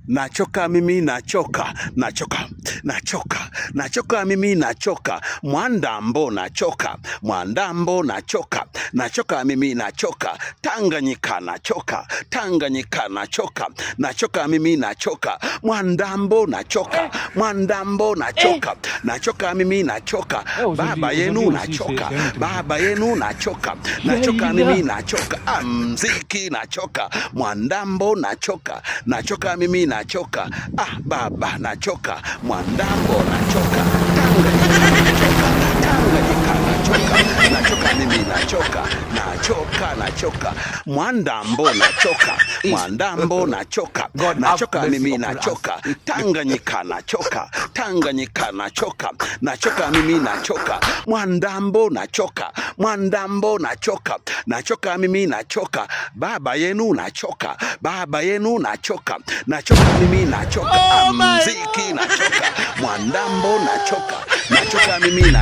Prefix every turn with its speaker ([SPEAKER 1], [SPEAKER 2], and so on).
[SPEAKER 1] Nachoka mimi, nachoka mimi, nachoka Mwandambo, nachoka mimi, nachoka Tanganyika, nachoka mimi, nachoka Mwandambo, nachoka mimi, nachoka baba yenu, nachoka mimi, nachoka mziki, nachoka Mwandambo, nachoka mimi, nachoka baba, nachoka Mwandambo, nachoka Tanganyika, nachoka mimi, nachoka Mwandambo, nachoka mimi, nachoka Tanganyika, nachoka mimi, nachoka Mwandambo, nachoka mimi, nachoka baba yenu, nachoka mimi, nachoka mziki, nachoka Mwandambo, nachoka mimi, nachoka